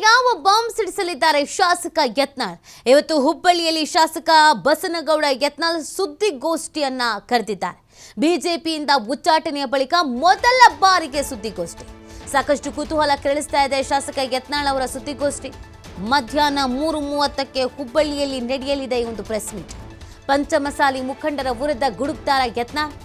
ಯಾವ ಬಾಂಬ್ ಸಿಡಿಸಲಿದ್ದಾರೆ ಶಾಸಕ ಯತ್ನಾಳ್? ಇವತ್ತು ಹುಬ್ಬಳ್ಳಿಯಲ್ಲಿ ಶಾಸಕ ಬಸನಗೌಡ ಯತ್ನಾಳ್ ಸುದ್ದಿಗೋಷ್ಠಿಯನ್ನ ಕರೆದಿದ್ದಾರೆ. ಬಿಜೆಪಿಯಿಂದ ಉಚ್ಚಾಟನೆಯ ಬಳಿಕ ಮೊದಲ ಬಾರಿಗೆ ಸುದ್ದಿಗೋಷ್ಠಿ. ಸಾಕಷ್ಟು ಕುತೂಹಲ ಕೆರಳಿಸ್ತಾ ಇದೆ ಶಾಸಕ ಯತ್ನಾಳ್ ಅವರ ಸುದ್ದಿಗೋಷ್ಠಿ. ಮಧ್ಯಾಹ್ನ 3:30ಕ್ಕೆ ಹುಬ್ಬಳ್ಳಿಯಲ್ಲಿ ನಡೆಯಲಿದೆ ಈ ಒಂದು ಪ್ರೆಸ್ ಮೀಟ್. ಪಂಚಮಸಾಲಿ ಮುಖಂಡರ ವಿರುದ್ಧ ಗುಡುಕ್ತಾರ ಯತ್ನಾಳ್.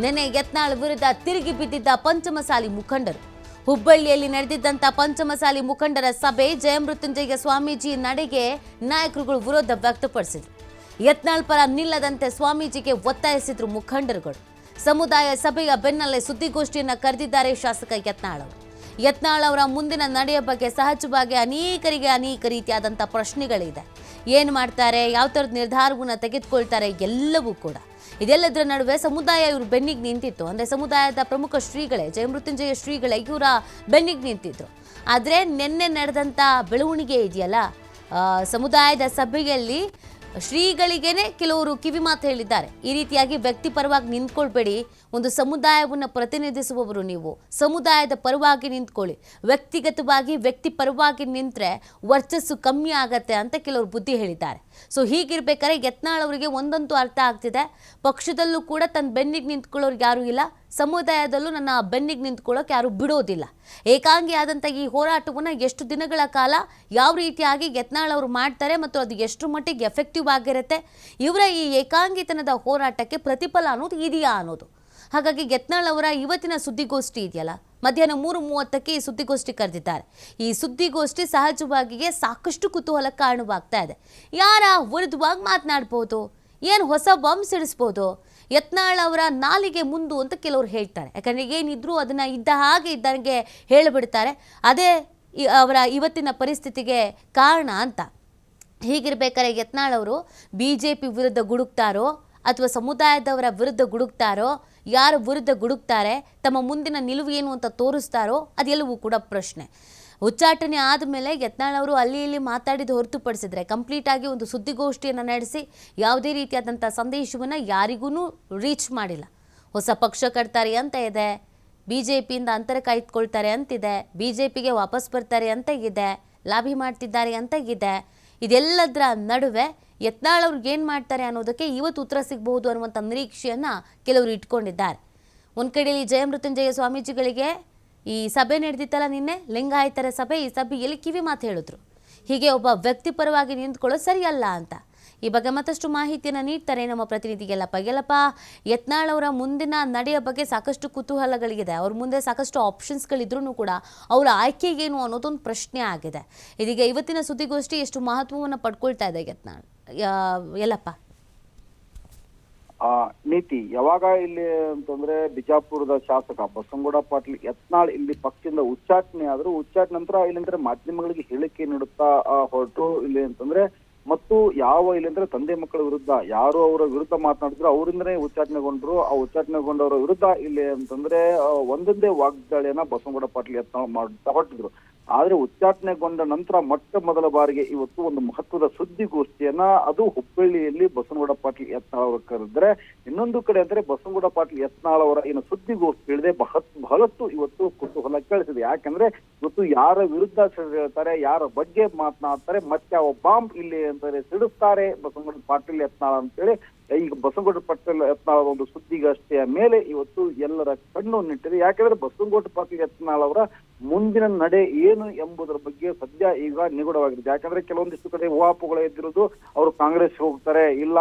ನೆನೆ ಯತ್ನಾಳ್ ವಿರುದ್ಧ ತಿರುಗಿ ಬಿದ್ದಿದ್ದ ಪಂಚಮಸಾಲಿ ಮುಖಂಡರು. ಹುಬ್ಬಳ್ಳಿಯಲ್ಲಿ ನಡೆದಿದ್ದಂಥ ಪಂಚಮಸಾಲಿ ಮುಖಂಡರ ಸಭೆ ಜಯಮೃತ್ಯುಂಜಯ ಸ್ವಾಮೀಜಿ ನಡೆಗೆ ನಾಯಕರುಗಳು ವಿರೋಧ ವ್ಯಕ್ತಪಡಿಸಿದರು. ಯತ್ನಾಳ್ ಪರ ನಿಲ್ಲದಂತೆ ಸ್ವಾಮೀಜಿಗೆ ಒತ್ತಾಯಿಸಿದ್ರು ಮುಖಂಡರುಗಳು. ಸಮುದಾಯ ಸಭೆಯ ಬೆನ್ನಲ್ಲೇ ಸುದ್ದಿಗೋಷ್ಠಿಯನ್ನು ಕರೆದಿದ್ದಾರೆ ಶಾಸಕ ಯತ್ನಾಳ್ ಅವರು. ಯತ್ನಾಳ್ ಅವರ ಮುಂದಿನ ನಡೆಯ ಬಗ್ಗೆ ಸಹಜವಾಗಿ ಅನೇಕರಿಗೆ ಅನೇಕ ರೀತಿಯಾದಂಥ ಪ್ರಶ್ನೆಗಳಿದೆ. ಏನು ಮಾಡ್ತಾರೆ, ಯಾವ ಥರದ ನಿರ್ಧಾರವನ್ನು ತೆಗೆದುಕೊಳ್ತಾರೆ, ಎಲ್ಲವೂ ಕೂಡ. ಇದೆಲ್ಲದರ ನಡುವೆ ಸಮುದಾಯ ಇವರು ಬೆನ್ನಿಗೆ ನಿಂತಿತ್ತು. ಅಂದರೆ ಸಮುದಾಯದ ಪ್ರಮುಖ ಶ್ರೀಗಳೇ, ಜಯಮೃತ್ಯುಂಜಯ ಶ್ರೀಗಳೇ ಇವರ ಬೆನ್ನಿಗೆ ನಿಂತಿದ್ರು. ಆದರೆ ನಿನ್ನೆ ನಡೆದಂಥ ಬೆಳವಣಿಗೆ ಇದೆಯಲ್ಲ, ಸಮುದಾಯದ ಸಭೆಯಲ್ಲಿ ಶ್ರೀಗಳಿಗೇನೆ ಕೆಲವರು ಕಿವಿ ಮಾತು ಹೇಳಿದ್ದಾರೆ. ಈ ರೀತಿಯಾಗಿ ವ್ಯಕ್ತಿ ಪರವಾಗಿ ನಿಂತ್ಕೊಳ್ಬೇಡಿ, ಒಂದು ಸಮುದಾಯವನ್ನು ಪ್ರತಿನಿಧಿಸುವವರು ನೀವು, ಸಮುದಾಯದ ಪರವಾಗಿ ನಿಂತ್ಕೊಳ್ಳಿ. ವ್ಯಕ್ತಿಗತವಾಗಿ ವ್ಯಕ್ತಿ ಪರವಾಗಿ ನಿಂತರೆ ವರ್ಚಸ್ಸು ಕಮ್ಮಿ ಆಗತ್ತೆ ಅಂತ ಕೆಲವರು ಬುದ್ಧಿ ಹೇಳಿದ್ದಾರೆ. ಸೊ ಹೀಗಿರ್ಬೇಕಾದ್ರೆ ಯತ್ನಾಳ್ ಅವರಿಗೆ ಒಂದಂತೂ ಅರ್ಥ ಆಗ್ತಿದೆ, ಪಕ್ಷದಲ್ಲೂ ಕೂಡ ತನ್ನ ಬೆನ್ನಿಗೆ ನಿಂತ್ಕೊಳ್ಳೋರಿಗೆ ಯಾರೂ ಇಲ್ಲ, ಸಮುದಾಯದಲ್ಲೂ ನನ್ನ ಬೆನ್ನಿಗೆ ನಿಂತ್ಕೊಳ್ಳೋಕೆ ಯಾರು ಬಿಡೋದಿಲ್ಲ. ಏಕಾಂಗಿಯಾದಂಥ ಈ ಹೋರಾಟವನ್ನು ಎಷ್ಟು ದಿನಗಳ ಕಾಲ ಯಾವ ರೀತಿಯಾಗಿ ಯತ್ನಾಳ್ ಅವರು ಮಾಡ್ತಾರೆ ಮತ್ತು ಅದು ಎಷ್ಟು ಮಟ್ಟಿಗೆ ಎಫೆಕ್ಟಿವ್ ಆಗಿರುತ್ತೆ, ಇವರ ಈ ಏಕಾಂಗಿತನದ ಹೋರಾಟಕ್ಕೆ ಪ್ರತಿಫಲ ಅನ್ನೋದು ಇದೆಯಾ ಅನ್ನೋದು. ಹಾಗಾಗಿ ಯತ್ನಾಳ್ ಅವರ ಇವತ್ತಿನ ಸುದ್ದಿಗೋಷ್ಠಿ ಇದೆಯಲ್ಲ, ಮಧ್ಯಾಹ್ನ 3:30ಕ್ಕೆ ಈ ಸುದ್ದಿಗೋಷ್ಠಿ ಕರೆದಿದ್ದಾರೆ. ಈ ಸುದ್ದಿಗೋಷ್ಠಿ ಸಹಜವಾಗಿಯೇ ಸಾಕಷ್ಟು ಕುತೂಹಲ ಕಾರಣವಾಗ್ತಾ ಇದೆ. ಯಾರ ವಿರುದ್ಧವಾಗಿ ಮಾತನಾಡ್ಬೋದು, ಏನು ಹೊಸ ಬಾಂಬ್ ಸಿಡಿಸ್ಬೋದು, ಯತ್ನಾಳ್ ಅವರ ನಾಲಿಗೆ ಮುಂದು ಅಂತ ಕೆಲವರು ಹೇಳ್ತಾರೆ. ಯಾಕಂದರೆ ಏನಿದ್ರು ಅದನ್ನು ಇದ್ದ ಹಾಗೆ ಇದ್ದಂಗೆ ಹೇಳಿಬಿಡ್ತಾರೆ. ಅದೇ ಅವರ ಇವತ್ತಿನ ಪರಿಸ್ಥಿತಿಗೆ ಕಾರಣ ಅಂತ. ಹೀಗಿರ್ಬೇಕಾದ್ರೆ ಯತ್ನಾಳ್ ಅವರು BJP ವಿರುದ್ಧ ಗುಡುಕ್ತಾರೋ ಅಥವಾ ಸಮುದಾಯದವರ ವಿರುದ್ಧ ಗುಡುಕ್ತಾರೋ, ಯಾರ ವಿರುದ್ಧ ಗುಡುಕ್ತಾರೆ, ತಮ್ಮ ಮುಂದಿನ ನಿಲುವು ಏನು ಅಂತ ತೋರಿಸ್ತಾರೋ, ಅದೆಲ್ಲವೂ ಕೂಡ ಪ್ರಶ್ನೆ. ಉಚ್ಚಾಟನೆ ಆದಮೇಲೆ ಯತ್ನಾಳ್ ಅವರು ಅಲ್ಲಿ ಇಲ್ಲಿ ಮಾತಾಡಿದ್ದು ಹೊರತುಪಡಿಸಿದ್ರೆ ಕಂಪ್ಲೀಟಾಗಿ ಒಂದು ಸುದ್ದಿಗೋಷ್ಠಿಯನ್ನು ನಡೆಸಿ ಯಾವುದೇ ರೀತಿಯಾದಂಥ ಸಂದೇಶವನ್ನು ಯಾರಿಗೂ ರೀಚ್ ಮಾಡಿಲ್ಲ. ಹೊಸ ಪಕ್ಷ ಕಟ್ತಾರೆ ಅಂತ ಇದೆ, BJPಯಿಂದ ಅಂತರ ಕಾಯ್ದುಕೊಳ್ತಾರೆ ಅಂತಿದೆ, BJPಗೆ ವಾಪಸ್ ಬರ್ತಾರೆ ಅಂತ ಇದೆ, ಲಾಭಿ ಮಾಡ್ತಿದ್ದಾರೆ ಅಂತ ಇದೆ. ಇದೆಲ್ಲದರ ನಡುವೆ ಯತ್ನಾಳ್ ಅವ್ರಿಗೆ ಏನು ಮಾಡ್ತಾರೆ ಅನ್ನೋದಕ್ಕೆ ಇವತ್ತು ಉತ್ತರ ಸಿಗಬಹುದು ಅನ್ನುವಂಥ ನಿರೀಕ್ಷೆಯನ್ನು ಕೆಲವರು ಇಟ್ಕೊಂಡಿದ್ದಾರೆ. ಒಂದು ಕಡೆಯಲ್ಲಿ ಜಯಮೃತ್ಯುಂಜಯ ಸ್ವಾಮೀಜಿಗಳಿಗೆ ಈ ಸಭೆ ನಡೆದಿತ್ತಲ್ಲ ನಿನ್ನೆ, ಲಿಂಗಾಯತರ ಸಭೆ, ಈ ಸಭೆಯಲ್ಲಿ ಕಿವಿ ಮಾತು ಹೇಳಿದ್ರು. ಹೀಗೆ ಒಬ್ಬ ವ್ಯಕ್ತಿ ಪರವಾಗಿ ನಿಂತ್ಕೊಳ್ಳೋದು ಸರಿಯಲ್ಲ ಅಂತ. ಈ ಬಗ್ಗೆ ಮತ್ತಷ್ಟು ಮಾಹಿತಿಯನ್ನು ನೀಡ್ತಾರೆ ನಮ್ಮ ಪ್ರತಿನಿಧಿ ಯಲ್ಲಪ್ಪ. ಯತ್ನಾಳ್ ಅವರ ಮುಂದಿನ ನಡೆಯ ಬಗ್ಗೆ ಸಾಕಷ್ಟು ಕುತೂಹಲಗಳಿದೆ. ಅವ್ರ ಮುಂದೆ ಸಾಕಷ್ಟು ಆಪ್ಷನ್ಸ್ಗಳಿದ್ರೂ ಕೂಡ ಅವರ ಆಯ್ಕೆ ಏನು ಅನ್ನೋದೊಂದು ಪ್ರಶ್ನೆ ಆಗಿದೆ. ಇದೀಗ ಇವತ್ತಿನ ಸುದ್ದಿಗೋಷ್ಠಿ ಎಷ್ಟು ಮಹತ್ವವನ್ನು ಪಡ್ಕೊಳ್ತಾ ಇದೆ ಯತ್ನಾಳ್? ಯಲ್ಲಪ್ಪ ನೀತಿ ಯಾವಾಗ ಇಲ್ಲಿ ಅಂತಂದ್ರೆ ಬಿಜಾಪುರದ ಶಾಸಕ ಬಸನಗೌಡ ಪಾಟೀಲ್ ಯತ್ನಾಳ್ ಇಲ್ಲಿ ಪಕ್ಷದಿಂದ ಉಚ್ಚಾಟನೆ ಆದ್ರು, ಉಚ್ಚಾಟನೆ ನಂತರ ಇಲ್ಲಿ ಮಾಧ್ಯಮಗಳಿಗೆ ಹೇಳಿಕೆ ನೀಡುತ್ತಾ ಹೊರಟು ಇಲ್ಲಿ ಅಂತಂದ್ರೆ ಮತ್ತು ಯಾವ ಇಲ್ಲಿ ಅಂದ್ರೆ ತಂದೆ ಮಕ್ಕಳ ವಿರುದ್ಧ ಯಾರು ಅವರ ವಿರುದ್ಧ ಮಾತನಾಡಿದ್ರು ಅವರಿಂದನೇ ಉಚ್ಚಾಟನೆಗೊಂಡ್ರು. ಆ ಉಚ್ಚಾಟನೆಗೊಂಡವರ ವಿರುದ್ಧ ಇಲ್ಲಿ ಅಂತಂದ್ರೆ ಒಂದೊಂದೇ ವಾಗ್ದಾಳಿಯನ್ನ ಬಸನಗೌಡ ಪಾಟೀಲ್ ಯತ್ನಾಳ್ ಮಾಡ್ತಾ ಹೊರಟಿದ್ರು. ಆದ್ರೆ ಉಚ್ಚಾಟನೆಗೊಂಡ ನಂತರ ಮೊಟ್ಟ ಮೊದಲ ಬಾರಿಗೆ ಇವತ್ತು ಒಂದು ಮಹತ್ವದ ಸುದ್ದಿಗೋಷ್ಠಿಯನ್ನ ಅದು ಹುಬ್ಬಳ್ಳಿಯಲ್ಲಿ ಬಸನಗೌಡ ಪಾಟೀಲ್ ಯತ್ನಾಳ್ ಅವರು ಕರೆದ್ರೆ, ಇನ್ನೊಂದು ಕಡೆ ಅಂದ್ರೆ ಬಸನಗೌಡ ಪಾಟೀಲ್ ಯತ್ನಾಳ್ ಅವರ ಏನು ಸುದ್ದಿಗೋಷ್ಠಿ ಹೇಳಿದೆ ಬಹಳಷ್ಟು ಇವತ್ತು ಕುತೂಹಲ ಕೇಳಿಸಿದೆ. ಯಾಕಂದ್ರೆ ಇವತ್ತು ಯಾರ ವಿರುದ್ಧ ಹೇಳ್ತಾರೆ, ಯಾರ ಬಗ್ಗೆ ಮಾತನಾಡ್ತಾರೆ, ಮತ್ತೆ ಯಾವ ಬಾಂಬ್ ಇಲ್ಲಿ ಅಂತಾರೆ ಸಿಡಿಸ್ತಾರೆ ಬಸನಗೌಡ ಪಾಟೀಲ್ ಯತ್ನಾಳ್ ಅಂತೇಳಿ ಈಗ ಬಸನಗೌಡ ಪಾಟೀಲ್ ಯತ್ನಾಳ್ ಒಂದು ಸುದ್ದಿಗೋಷ್ಠಿಯ ಮೇಲೆ ಇವತ್ತು ಎಲ್ಲರ ಕಣ್ಣು ನಿಂತಿದೆ. ಯಾಕಂದ್ರೆ ಬಸನಗೌಡ ಪಾಟೀಲ್ ಯತ್ನಾಳ್ ಅವರ ಮುಂದಿನ ನಡೆ ಏನು ಎಂಬುದರ ಬಗ್ಗೆ ಸದ್ಯ ಈಗ ನಿಗೂಢವಾಗಿದೆ. ಯಾಕಂದ್ರೆ ಕೆಲವೊಂದಿಷ್ಟು ಕಡೆ ಊಹಾಪೋಹಗಳು ಎದ್ದಿರೋದು, ಅವರು ಕಾಂಗ್ರೆಸ್ ಹೋಗ್ತಾರೆ, ಇಲ್ಲ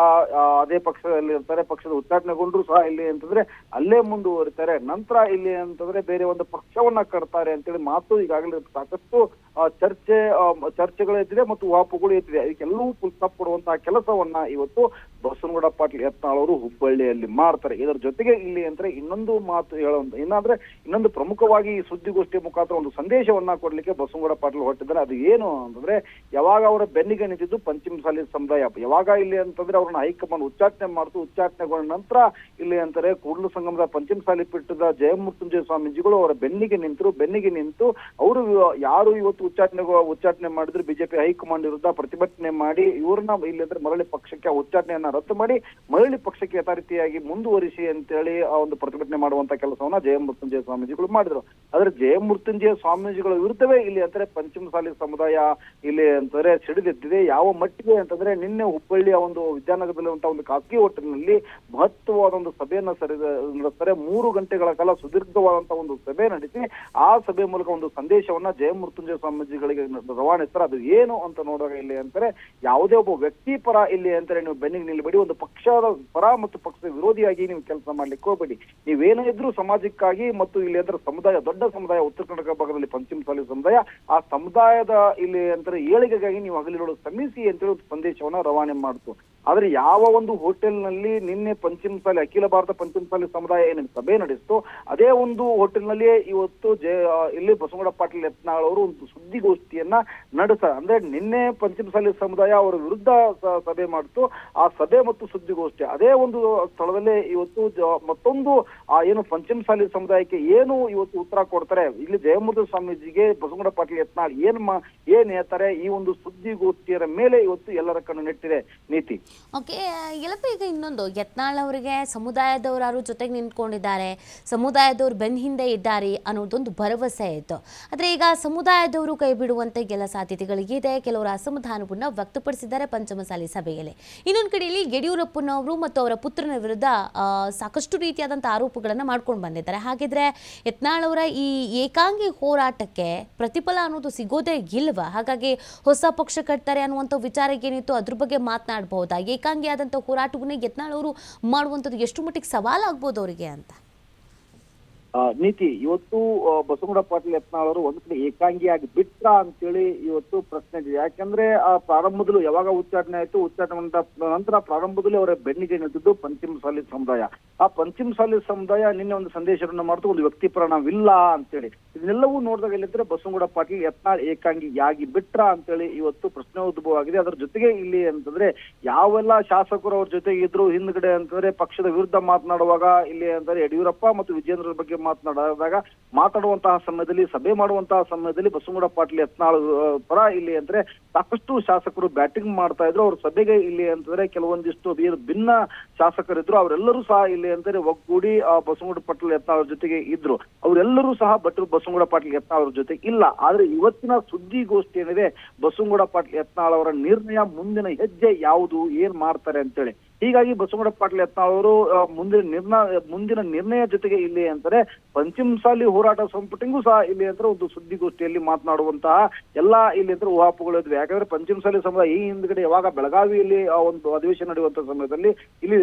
ಅದೇ ಪಕ್ಷದಲ್ಲಿ ಇರ್ತಾರೆ, ಪಕ್ಷದ ಉಚ್ಚಾಟನೆಗೊಂಡ್ರು ಸಹ ಇಲ್ಲಿ ಅಂತಂದ್ರೆ ಅಲ್ಲೇ ಮುಂದುವರಿತಾರೆ, ನಂತರ ಇಲ್ಲಿ ಅಂತಂದ್ರೆ ಬೇರೆ ಒಂದು ಪಕ್ಷವನ್ನ ಕಟ್ತಾರೆ ಅಂತೇಳಿ ಮಾತು ಈಗಾಗಲೇ ಸಾಕಷ್ಟು ಚರ್ಚೆಗಳು ಎದ್ದಿದೆ ಮತ್ತು ಊಹಾಪೋಹಗಳು ಎದ್ದಿದೆ. ಅದಕ್ಕೆಲ್ಲವೂ ಫುಲ್ ಸ್ಟಾಪ್ ಕೊಡುವಂತಹ ಕೆಲಸವನ್ನ ಇವತ್ತು ಬಸನಗೌಡ ಪಾಟೀಲ್ ಯತ್ನಾಳ್ ಅವರು ಹುಬ್ಬಳ್ಳಿಯಲ್ಲಿ ಮಾಡ್ತಾರೆ. ಇದರ ಜೊತೆಗೆ ಇಲ್ಲಿ ಅಂದ್ರೆ ಇನ್ನೊಂದು ಮಾತು ಹೇಳುವಂತ ಇನ್ನೊಂದು ಪ್ರಮುಖವಾಗಿ ಈ ಸುದ್ದಿಗೋಷ್ಠಿಯ ಮುಖಾಂತರ ಒಂದು ಸಂದೇಶವನ್ನ ಕೊಡ್ಲಿಕ್ಕೆ ಬಸನಗೌಡ ಪಾಟೀಲ್ ಹೊರಟಿದ್ದಾರೆ. ಅದು ಏನು ಅಂತಂದ್ರೆ ಯಾವಾಗ ಅವರ ಬೆನ್ನಿಗೆ ನಿಂತಿದ್ದು ಪಂಚಮಸಾಲಿ ಸಮುದಾಯ, ಯಾವಾಗ ಇಲ್ಲಿ ಅಂತಂದ್ರೆ ಅವ್ರನ್ನ ಹೈಕಮಾಂಡ್ ಉಚ್ಚಾಟನೆ ಮಾಡ್ತು, ಉಚ್ಚಾಟನೆಗೊಂಡ ನಂತರ ಇಲ್ಲಿ ಅಂತಾರೆ ಕೂಡಲ ಸಂಗಮದ ಪಂಚಮಸಾಲಿ ಪೀಠದ ಜಯಮೃತ್ಯುಂಜಯ ಸ್ವಾಮೀಜಿಗಳು ಅವರ ಬೆನ್ನಿಗೆ ನಿಂತು ಅವರು ಯಾರು ಇವತ್ತು ಉಚ್ಚಾಟನೆ ಮಾಡಿದ್ರು, ಬಿಜೆಪಿ ಹೈಕಮಾಂಡ್ ವಿರುದ್ಧ ಪ್ರತಿಭಟನೆ ಮಾಡಿ ಇವ್ರನ್ನ ಇಲ್ಲಿ ಅಂದ್ರೆ ಮರಳಿ ಪಕ್ಷಕ್ಕೆ ಉಚ್ಚಾಟನೆಯನ್ನ ರದ್ದು ಮಾಡಿ ಮರಳಿ ಪಕ್ಷಕ್ಕೆ ಯಥಾರೀತಿಯಾಗಿ ಮುಂದುವರಿಸಿ ಅಂತೇಳಿ ಆ ಒಂದು ಪ್ರತಿಭಟನೆ ಮಾಡುವಂತ ಕೆಲಸವನ್ನ ಜಯಮೃತ್ಯುಂಜಯ ಸ್ವಾಮೀಜಿಗಳು ಮಾಡಿದ್ರು. ಆದ್ರೆ ಜಯಮೃತ್ಯುಂಜಯ ಸ್ವಾಮೀಜಿಗಳ ವಿರುದ್ಧವೇ ಇಲ್ಲಿ ಅಂದ್ರೆ ಪಂಚಮಸಾಲಿ ಸಮುದಾಯ ಇಲ್ಲಿ ಅಂತಂದ್ರೆ ಸಿಡಿದೆದ್ದಿದೆ. ಯಾವ ಮಟ್ಟಿಗೆ ಅಂತಂದ್ರೆ ನಿನ್ನೆ ಹುಬ್ಬಳ್ಳಿಯ ಒಂದು ವಿದ್ಯಾನಗರದಲ್ಲಿರುವಂತಹ ಒಂದು ಖಾಸಗಿ ಹೋಟೆಲ್ನಲ್ಲಿ ಮಹತ್ವವಾದ ಒಂದು ಸಭೆಯನ್ನ ನಡೆಸ್ತಾರೆ. 3 ಗಂಟೆಗಳ ಕಾಲ ಸುದೀರ್ಘವಾದಂತಹ ಒಂದು ಸಭೆ ನಡೆಸಿ ಆ ಸಭೆ ಮೂಲಕ ಒಂದು ಸಂದೇಶವನ್ನ ಜಯಮೃತ್ಯುಂಜಯ ಸ್ವಾಮೀಜಿಗಳಿಗೆ ರವಾನಿಸ್ತಾರೆ. ಅದು ಏನು ಅಂತ ನೋಡುವಾಗ ಇಲ್ಲಿ ಅಂತಾರೆ ಯಾವುದೇ ಒಬ್ಬ ವ್ಯಕ್ತಿ ಪರ ಇಲ್ಲಿ ಅಂತಾರೆ ನೀವು ಬೆನ್ನಿಗೆ ನಿಲ್ಬೇಡಿ, ಒಂದು ಪಕ್ಷದ ಪರ ಮತ್ತು ಪಕ್ಷದ ವಿರೋಧಿಯಾಗಿ ನೀವು ಕೆಲಸ ಮಾಡ್ಲಿಕ್ಕೆ ಹೋಗ್ಬೇಡಿ. ನೀವೇನೇ ಇದ್ರೂ ಸಮಾಜಕ್ಕಾಗಿ ಮತ್ತು ಇಲ್ಲಿ ಅಂದ್ರೆ ಸಮುದಾಯ, ದೊಡ್ಡ ಸಮುದಾಯ ಉತ್ತರ ಕರ್ನಾಟಕ ಭಾಗದಲ್ಲಿ ಪಂಚಮಸಾಲಿ ಸಮುದಾಯ, ಆ ಸಮುದಾಯದ ಇಲ್ಲಿ ಅಂತಾರೆ ಏಳಿಗೆಗಾಗಿ ನೀವು ಹಗಲಿರುಳು ಶ್ರಮಿಸಿ ಅಂತೇಳಿ ಸಂದೇಶವನ್ನ ರವಾನೆ ಮಾಡ್ತು. ಆದ್ರೆ ಯಾವ ಒಂದು ಹೋಟೆಲ್ ನಲ್ಲಿ ನಿನ್ನೆ ಪಂಚಮಸಾಲಿ ಅಖಿಲ ಭಾರತ ಪಂಚಮಸಾಲಿ ಸಮುದಾಯ ಏನು ಸಭೆ ನಡೆಸಿತು ಅದೇ ಒಂದು ಹೋಟೆಲ್ ನಲ್ಲಿಯೇ ಇವತ್ತು ಇಲ್ಲಿ ಬಸವನಗೌಡ ಪಾಟೀಲ್ ಯತ್ನಾಳ್ ಅವರು ಒಂದು ಸುದ್ದಿಗೋಷ್ಠಿಯನ್ನ ನಡೆಸ್ತಾರೆ. ಅಂದ್ರೆ ನಿನ್ನೆ ಪಂಚಮಸಾಲಿ ಸಮುದಾಯ ಅವರ ವಿರುದ್ಧ ಸಭೆ ಮಾಡಿತು. ಆ ಸಭೆ ಮತ್ತು ಸುದ್ದಿಗೋಷ್ಠಿ ಅದೇ ಒಂದು ಸ್ಥಳದಲ್ಲೇ ಇವತ್ತು ಮತ್ತೊಂದು ಏನು ಪಂಚಮಸಾಲಿ ಸಮುದಾಯಕ್ಕೆ ಏನು ಇವತ್ತು ಉತ್ತರ ಕೊಡ್ತಾರೆ, ಇಲ್ಲಿ ಜಯಮೃತ್ಯುಂಜಯ ಸ್ವಾಮೀಜಿಗೆ ಬಸವನಗೌಡ ಪಾಟೀಲ್ ಯತ್ನಾಳ್ ಏನ್ ಹೇಳ್ತಾರೆ, ಈ ಒಂದು ಸುದ್ದಿಗೋಷ್ಠಿಯರ ಮೇಲೆ ಇವತ್ತು ಎಲ್ಲರ ಕಣ್ಣು ನೆಟ್ಟಿದೆ ನೀತಿ. ಓಕೆ, ಎಲ್ಲಪ್ಪ ಈಗ ಇನ್ನೊಂದು ಯತ್ನಾಳ್ ಅವರಿಗೆ ಸಮುದಾಯದವರು ಜೊತೆಗೆ ನಿಂತ್ಕೊಂಡಿದ್ದಾರೆ, ಸಮುದಾಯದವ್ರು ಬೆನ್ನ ಹಿಂದೆ ಇದ್ದಾರೆ ಅನ್ನೋದೊಂದು ಭರವಸೆ ಇತ್ತು. ಆದರೆ ಈಗ ಸಮುದಾಯದವರು ಕೈ ಬಿಡುವಂತೆ ಎಲ್ಲ ಸಾಧ್ಯತೆಗಳಿಗಿದೆ. ಕೆಲವರು ಅಸಮಾಧಾನವನ್ನು ವ್ಯಕ್ತಪಡಿಸಿದ್ದಾರೆ ಪಂಚಮಸಾಲಿ ಸಭೆಯಲ್ಲಿ. ಇನ್ನೊಂದು ಕಡೆಯಲ್ಲಿ ಯಡಿಯೂರಪ್ಪನವರು ಮತ್ತು ಅವರ ಪುತ್ರನ ವಿರುದ್ಧ ಸಾಕಷ್ಟು ರೀತಿಯಾದಂಥ ಆರೋಪಗಳನ್ನು ಮಾಡ್ಕೊಂಡು ಬಂದಿದ್ದಾರೆ. ಹಾಗಿದ್ರೆ ಯತ್ನಾಳ್ ಅವರ ಈ ಏಕಾಂಗಿ ಹೋರಾಟಕ್ಕೆ ಪ್ರತಿಫಲ ಅನ್ನೋದು ಸಿಗೋದೇ ಇಲ್ವಾ? ಹಾಗಾಗಿ ಹೊಸ ಪಕ್ಷ ಕಟ್ತಾರೆ ಅನ್ನುವಂಥ ವಿಚಾರ ಏನಿತ್ತು ಅದ್ರ ಬಗ್ಗೆ ಮಾತನಾಡಬಹುದಾ? ಏಕಾಂಗಿ ಆದಂಥ ಹೋರಾಟವನ್ನ ಯತ್ನಾಳ್ ಅವರು ಮಾಡುವಂಥದ್ದು ಎಷ್ಟು ಮಟ್ಟಿಗೆ ಸವಾಲಾಗ್ಬೋದು ಅವರಿಗೆ ಅಂತ? ನೀತಿ ಇವತ್ತು ಬಸವನಗೌಡ ಪಾಟೀಲ್ ಯತ್ನಾಳ್ ಅವರು ಒಂದ್ ಕಡೆ ಏಕಾಂಗಿಯಾಗಿ ಬಿಟ್ರ ಅಂತೇಳಿ ಇವತ್ತು ಪ್ರಶ್ನೆ ಇದೆ. ಯಾಕಂದ್ರೆ ಆ ಪ್ರಾರಂಭದಲ್ಲೂ ಯಾವಾಗ ಉಚ್ಚಾಟನೆ ಆಯ್ತು, ಉಚ್ಚಾಟನೆ ನಂತರ ಪ್ರಾರಂಭದಲ್ಲಿ ಅವರ ಬೆನ್ನಿಗೆ ನಿಂತಿದ್ದು ಪಂಚಮಸಾಲಿ ಸಮುದಾಯ. ಆ ಪಂಚಮಸಾಲಿ ಸಮುದಾಯ ನಿನ್ನೆ ಒಂದು ಸಂದೇಶವನ್ನ ಮಾಡ್ತು, ಒಂದು ವ್ಯಕ್ತಿಪರ ನಾವಿಲ್ಲ ಅಂತೇಳಿ. ಇದನ್ನೆಲ್ಲವೂ ನೋಡಿದಾಗ ಇಲ್ಲಿದ್ರೆ ಬಸವನಗೌಡ ಪಾಟೀಲ್ ಯತ್ನಾಳ್ ಏಕಾಂಗಿಯಾಗಿ ಬಿಟ್ರ ಅಂತೇಳಿ ಇವತ್ತು ಪ್ರಶ್ನೆ ಉದ್ಭವ ಆಗಿದೆ. ಅದ್ರ ಜೊತೆಗೆ ಇಲ್ಲಿ ಅಂತಂದ್ರೆ ಯಾವೆಲ್ಲ ಶಾಸಕರು ಅವ್ರ ಜೊತೆಗೆ ಇದ್ರು, ಹಿಂದ್ಗಡೆ ಅಂತಂದ್ರೆ ಪಕ್ಷದ ವಿರುದ್ಧ ಮಾತನಾಡುವಾಗ ಇಲ್ಲಿ ಅಂದ್ರೆ ಯಡಿಯೂರಪ್ಪ ಮತ್ತು ವಿಜೇಂದ್ರ ಬಗ್ಗೆ ಮಾತಾಡುವಂತಹ ಸಮಯದಲ್ಲಿ, ಸಭೆ ಮಾಡುವಂತಹ ಸಮಯದಲ್ಲಿ ಬಸವನಗೌಡ ಪಾಟೀಲ್ ಯತ್ನಾಳ್ ಪರ ಇಲ್ಲಿ ಅಂದ್ರೆ ಸಾಕಷ್ಟು ಶಾಸಕರು ಬ್ಯಾಟಿಂಗ್ ಮಾಡ್ತಾ ಇದ್ರು. ಅವ್ರ ಸಭೆಗೆ ಇಲ್ಲಿ ಅಂತಂದ್ರೆ ಕೆಲವೊಂದಿಷ್ಟು ಭಿನ್ನ ಶಾಸಕರಿದ್ರು, ಅವರೆಲ್ಲರೂ ಸಹ ಇಲ್ಲಿ ಅಂದ್ರೆ ಒಗ್ಗೂಡಿ ಬಸವನಗೌಡ ಪಾಟೀಲ್ ಯತ್ನಾಳ್ ಅವ್ರ ಜೊತೆಗೆ ಇದ್ರು. ಅವರೆಲ್ಲರೂ ಸಹ ಬಸವನಗೌಡ ಪಾಟೀಲ್ ಯತ್ನಾಳ್ ಅವ್ರ ಜೊತೆ ಇಲ್ಲ. ಆದ್ರೆ ಇವತ್ತಿನ ಸುದ್ದಿಗೋಷ್ಠಿ ಏನಿದೆ, ಬಸವನಗೌಡ ಪಾಟೀಲ್ ಯತ್ನಾಳ್ ಅವರ ನಿರ್ಣಯ, ಮುಂದಿನ ಹೆಜ್ಜೆ ಯಾವುದು, ಏನ್ ಮಾಡ್ತಾರೆ ಅಂತೇಳಿ. ಹೀಗಾಗಿ ಬಸವನಗೌಡ ಪಾಟೀಲ್ ಯತ್ನಾಳ್ ಅವರು ಮುಂದಿನ ನಿರ್ಣಯ ಜೊತೆಗೆ ಇಲ್ಲಿ ಅಂತಾರೆ ಪಂಚಮಸಾಲಿ ಹೋರಾಟ ಸಂಪುಟಿಗೂ ಸಹ ಇಲ್ಲಿ ಅಂದ್ರೆ ಒಂದು ಸುದ್ದಿಗೋಷ್ಠಿಯಲ್ಲಿ ಮಾತನಾಡುವಂತಹ ಎಲ್ಲಾ ಇಲ್ಲಿ ಅಂದ್ರೆ ಊಹಾಪೋಗಳು ಇದ್ವಿ. ಯಾಕಂದ್ರೆ ಪಂಚಮಸಾಲಿ ಸಮುದಾಯ ಈ ಹಿಂದ್ಗಡೆ ಯಾವಾಗ ಬೆಳಗಾವಿಯಲ್ಲಿ ಒಂದು ಅಧಿವೇಶನ ನಡೆಯುವಂತಹ ಸಮಯದಲ್ಲಿ ಇಲ್ಲಿ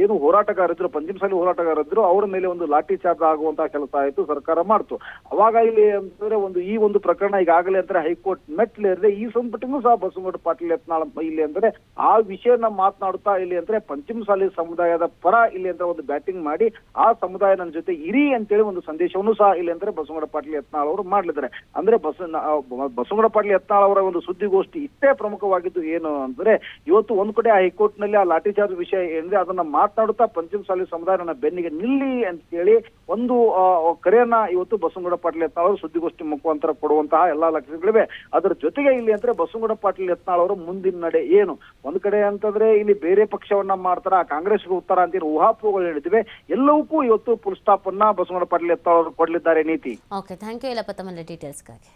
ಏನು ಹೋರಾಟಗಾರರಿದ್ರು, ಪಂಚಮಸಾಲಿ ಹೋರಾಟಗಾರರಿದ್ರು, ಅವರ ಮೇಲೆ ಒಂದು ಲಾಠಿ ಚಾರ್ಜ್ ಆಗುವಂತಹ ಕೆಲಸ ಆಯ್ತು, ಸರ್ಕಾರ ಮಾಡ್ತು. ಅವಾಗ ಇಲ್ಲಿ ಅಂತಂದ್ರೆ ಈ ಒಂದು ಪ್ರಕರಣ ಈಗಾಗಲೇ ಅಂದ್ರೆ ಹೈಕೋರ್ಟ್ ಮೆಟ್ಲೇರಿದೆ. ಈ ಸಂಪುಟಿಗೂ ಸಹ ಬಸವನಗೌಡ ಪಾಟೀಲ್ ಯತ್ನಾಳ್ ಇಲ್ಲಿ ಅಂದ್ರೆ ಆ ವಿಷಯನ ಮಾತನಾಡುತ್ತಾ ಇಲ್ಲಿ ಅಂದ್ರೆ ಪಂಚಮಸಾಲಿ ಸಮುದಾಯದ ಪರ ಇಲ್ಲಿ ಅಂತ ಒಂದು ಬ್ಯಾಟಿಂಗ್ ಮಾಡಿ ಆ ಸಮುದಾಯ ನನ್ನ ಜೊತೆ ಇರಿ ಅಂತೇಳಿ ಒಂದು ಸಂದೇಶವನ್ನು ಸಹ ಇಲ್ಲಿ ಅಂದ್ರೆ ಬಸವನಗೌಡ ಪಾಟೀಲ್ ಯತ್ನಾಳ್ ಅವರು ಮಾಡ್ಲಿದ್ದಾರೆ. ಅಂದ್ರೆ ಬಸವನಗೌಡ ಪಾಟೀಲ್ ಯತ್ನಾಳ್ ಅವರ ಒಂದು ಸುದ್ದಿಗೋಷ್ಠಿ ಇಷ್ಟೇ ಪ್ರಮುಖವಾಗಿದ್ದು ಏನು ಅಂದ್ರೆ ಇವತ್ತು ಒಂದ್ ಕಡೆ ಹೈಕೋರ್ಟ್ ನಲ್ಲಿ ಆ ಲಾಠಿ ಚಾರ್ಜ್ ವಿಷಯ ಏನಿದೆ ಅದನ್ನ ಮಾತನಾಡುತ್ತಾ ಪಂಚಮಸಾಲಿ ಸಮುದಾಯ ನನ್ನ ಬೆನ್ನಿಗೆ ನಿಲ್ಲಿ ಅಂತ ಹೇಳಿ ಒಂದು ಕರೆಯನ್ನ ಇವತ್ತು ಬಸವನಗೌಡ ಪಾಟೀಲ್ ಯತ್ನಾಳ್ ಅವರು ಸುದ್ದಿಗೋಷ್ಠಿ ಮುಖಾಂತರ ಕೊಡುವಂತಹ ಎಲ್ಲಾ ಲಕ್ಷಣಗಳಿವೆ. ಅದರ ಜೊತೆಗೆ ಇಲ್ಲಿ ಅಂದ್ರೆ ಬಸವನಗೌಡ ಪಾಟೀಲ್ ಯತ್ನಾಳ್ ಅವರು ಮುಂದಿನ ನಡೆ ಏನು, ಒಂದ್ ಕಡೆ ಅಂತಂದ್ರೆ ಇಲ್ಲಿ ಬೇರೆ ಪಕ್ಷವನ್ನ ಮಾಡ್ತಾರ, ಕಾಂಗ್ರೆಸ್ಗೆ ಉತ್ತರ ಅಂತ ಊಹಾಪೋಗಳು ಹೇಳಿದ್ವಿ. ಎಲ್ಲವಕ್ಕೂ ಇವತ್ತು ಫುಲ್ ಸ್ಟಾಪ್ ಅನ್ನ ಬಸವನಗೌಡ ಪಾಟೀಲ್ ಯತ್ನಾಳ್ ಅವರು ಕೊಡಲಿದ್ದಾರೆ ನೀತಿ. ಓಕೆ, ಥ್ಯಾಂಕ್ ಯು ಎಲ್ಲ ತಮ್ಮ ಡೀಟೇಲ್ಸ್ಗಾಗಿ.